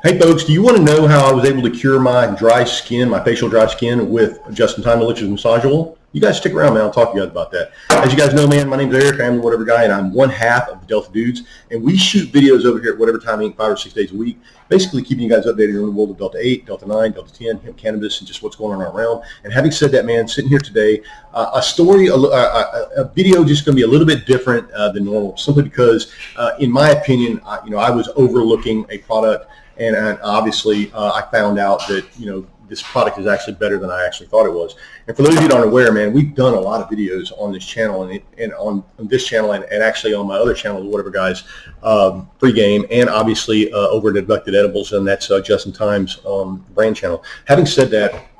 Hey folks, do you want to know how I was able to cure my dry skin, my facial dry skin with just-in-time Elixirs massage oil? You guys stick around, man. I'll talk to you guys about that. As you guys know, man, my name's Eric. I'm the Whatever Guy, and I'm one half of the Delta Dudes. And we shoot videos over here at Whatever Time Inc. 5 or 6 days a week, basically keeping you guys updated on the world of Delta 8, Delta 9, Delta 10, hemp cannabis, and just what's going on around. And having said that, man, sitting here today, a video just going to be a little bit different than normal, simply because, in my opinion, I was overlooking a product. And obviously, I found out that, this product is actually better than I actually thought it was. And for those of you that aren't aware, man, we've done a lot of videos on this channel and on this channel and actually on my other channel, the Whatever Guys free game, and obviously over at Abducted Edibles, and that's Just in Time's brand channel. Having said that,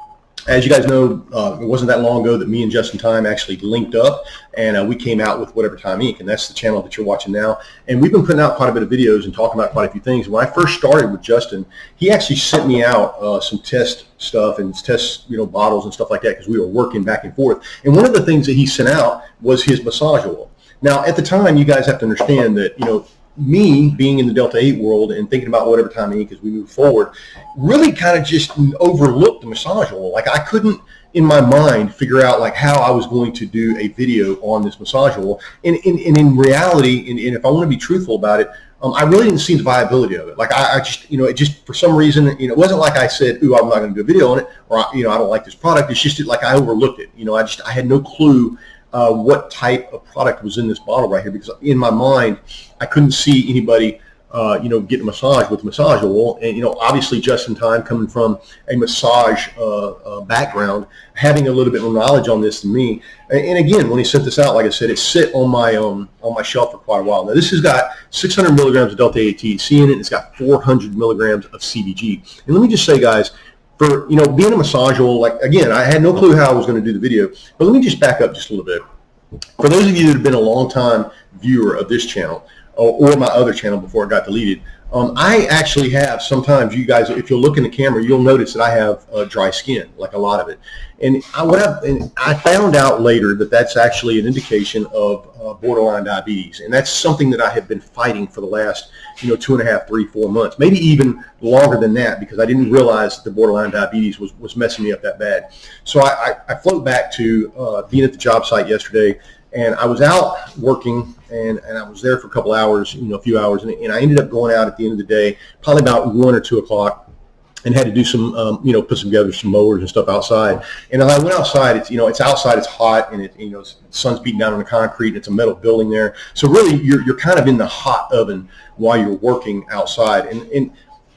as you guys know, it wasn't that long ago that me and Just in Time actually linked up, and we came out with Whatever Time Inc., and that's the channel that you're watching now. And we've been putting out quite a bit of videos and talking about quite a few things. When I first started with Justin, he actually sent me out some test stuff and test, bottles and stuff like that, because we were working back and forth. And one of the things that he sent out was his massage oil. Now, at the time, you guys have to understand that, me being in the Delta 8 world and thinking about Whatever Time Inc. as we move forward, really kind of just overlooked the massage oil. Like, I couldn't, in my mind, figure out like how I was going to do a video on this massage oil. And in reality, and if I want to be truthful about it, I really didn't see the viability of it. Like, I just, it just, for some reason, it wasn't like I said, ooh, I'm not going to do a video on it, or, I don't like this product. It's just like I overlooked it. I had no clue what type of product was in this bottle right here, because in my mind, I couldn't see anybody, getting a massage with massage oil. And, obviously Just in Time, coming from a massage background, having a little bit more knowledge on this than me. And again, when he sent this out, like I said, it sit on my shelf for quite a while. Now, this has got 600 milligrams of Delta 8 THC in it. It's got 400 milligrams of CBG. And let me just say, guys, for, being a massage oil, like, again, I had no clue how I was going to do the video, but let me just back up just a little bit. For those of you that have been a long time viewer of this channel or my other channel before it got deleted, I actually have, sometimes you guys, if you'll look in the camera, you'll notice that I have dry skin, like a lot of it. And I found out later that that's actually an indication of borderline diabetes. And that's something that I have been fighting for the last, 2.5, 3, 4 months, maybe even longer than that, because I didn't realize that the borderline diabetes was messing me up that bad. So I float back to being at the job site yesterday, and I was out working, and I was there for a couple hours, a few hours, and I ended up going out at the end of the day, probably about 1 or 2 o'clock, and had to do some, put together some mowers and stuff outside. And as I went outside, it's outside, it's hot, and the sun's beating down on the concrete, and it's a metal building there. So really, you're kind of in the hot oven while you're working outside. And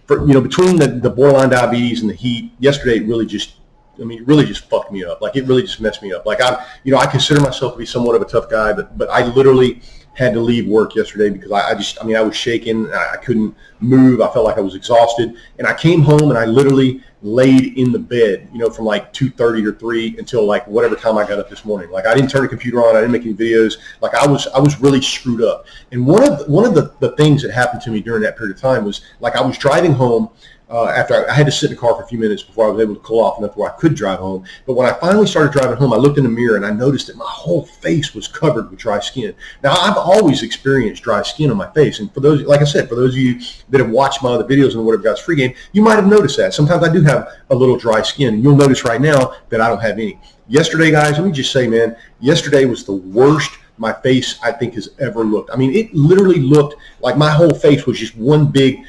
for, between the borderline diabetes and the heat, yesterday it really just fucked me up. Like, it really just messed me up. Like, I consider myself to be somewhat of a tough guy, but I literally had to leave work yesterday because I was shaking. I couldn't move. I felt like I was exhausted. And I came home and I literally laid in the bed, from like 2:30 or 3 until like whatever time I got up this morning. Like, I didn't turn the computer on. I didn't make any videos. Like, I was really screwed up. And one of the things that happened to me during that period of time was, like, I was driving home. After I had to sit in the car for a few minutes before I was able to cool off enough where I could drive home. But when I finally started driving home, I looked in the mirror and I noticed that my whole face was covered with dry skin. Now, I've always experienced dry skin on my face. And for those, like I said, for those of you that have watched my other videos on the Whatever Guys free game, you might have noticed that. Sometimes I do have a little dry skin. And you'll notice right now that I don't have any. Yesterday, guys, let me just say, man, yesterday was the worst my face, I think, has ever looked. I mean, it literally looked like my whole face was just one big,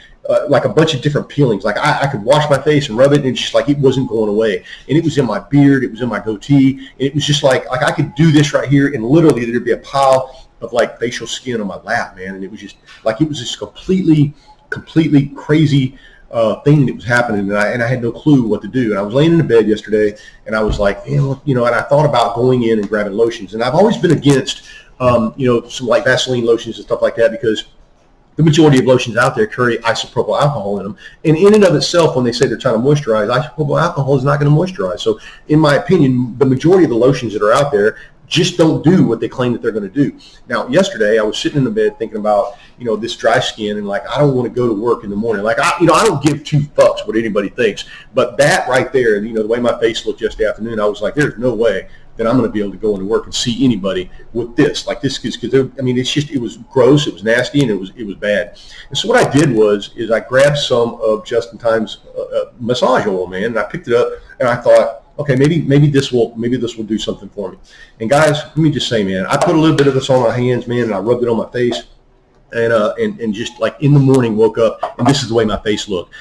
like a bunch of different peelings. Like, I could wash my face and rub it, and it's just like it wasn't going away. And it was in my beard, it was in my goatee, and it was just like I could do this right here, and literally there'd be a pile of like facial skin on my lap, man. And it was just like, it was this completely crazy thing that was happening, and I had no clue what to do. And I was laying in the bed yesterday, and I was like, man, and I thought about going in and grabbing lotions. And I've always been against, some like Vaseline lotions and stuff like that, because the majority of lotions out there carry isopropyl alcohol in them. And in and of itself, when they say they're trying to moisturize, isopropyl alcohol is not going to moisturize. So in my opinion, the majority of the lotions that are out there just don't do what they claim that they're going to do. Now, yesterday, I was sitting in the bed thinking about, this dry skin, and like, I don't want to go to work in the morning. Like, I don't give 2 fucks what anybody thinks. But that right there, the way my face looked yesterday afternoon, I was like, there's no way that I'm going to be able to go into work and see anybody with this. Like this, because I mean, it was gross, it was nasty, and it was bad. And so what I did is I grabbed some of Just in Time's massage oil, man, and I picked it up, and I thought, okay, maybe this will do something for me. And guys, let me just say, man, I put a little bit of this on my hands, man, and I rubbed it on my face. And just like in the morning, woke up, and this is the way my face looked.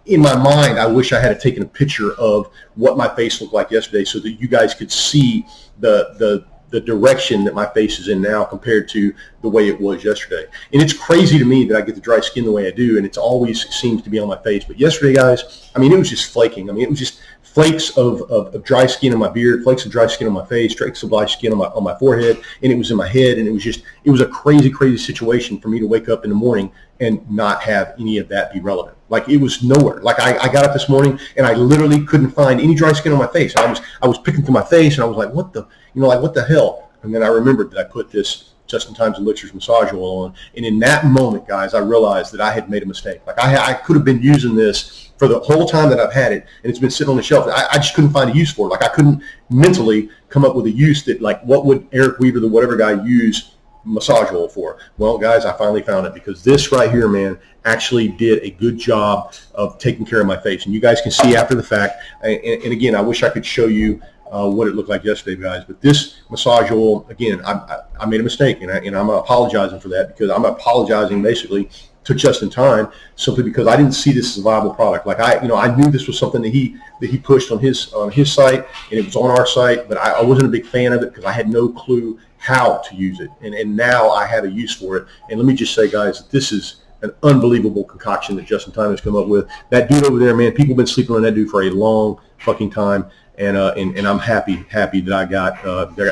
In my mind, I wish I had taken a picture of what my face looked like yesterday, so that you guys could see the direction that my face is in now compared to the way it was yesterday. And it's crazy to me that I get the dry skin the way I do, and it always seems to be on my face. But yesterday, guys, I mean, it was just flaking. I mean, it was just flakes of dry skin on my beard, flakes of dry skin on my face, flakes of dry skin on my forehead, and it was in my head, and it was a crazy situation for me to wake up in the morning and not have any of that be relevant. Like, it was nowhere. Like, I got up this morning and I literally couldn't find any dry skin on my face. I was picking through my face, and I was like, what the hell? And then I remembered that I put this Just in Time's Elixirs massage oil on, and in that moment, guys, I realized that I had made a mistake. Like, I could have been using this for the whole time that I've had it, and it's been sitting on the shelf. I just couldn't find a use for it. Like, I couldn't mentally come up with a use that, like, what would Eric Weaver, the whatever guy, use massage oil for? Well, guys, I finally found it, because this right here, man, actually did a good job of taking care of my face. And you guys can see after the fact, and again, I wish I could show you what it looked like yesterday, guys. But this massage oil, again, I made a mistake, and I'm apologizing for that, because I'm apologizing basically to Just in Time simply because I didn't see this as a viable product. Like, I knew this was something that he pushed on his site, and it was on our site, but I wasn't a big fan of it because I had no clue how to use it. And now I have a use for it. And let me just say, guys, that this is an unbelievable concoction that Just in Time has come up with. That dude over there, man, people have been sleeping on that dude for a long fucking time. And I'm happy that I got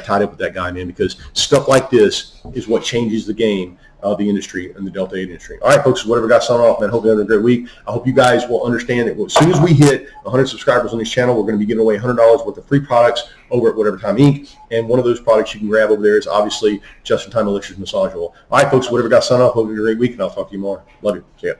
tied up with that guy, man, because stuff like this is what changes the game of the industry and the Delta 8 industry. All right, folks, whatever got signing off, man. Hope you're having a great week. I hope you guys will understand that as soon as we hit 100 subscribers on this channel, we're going to be giving away $100 worth of free products over at Whatever Time Inc. And one of those products you can grab over there is obviously Just in Time Elixirs massage oil. All right, folks, whatever got signing off. Hope you have a great week, and I'll talk to you more. Love you. See ya.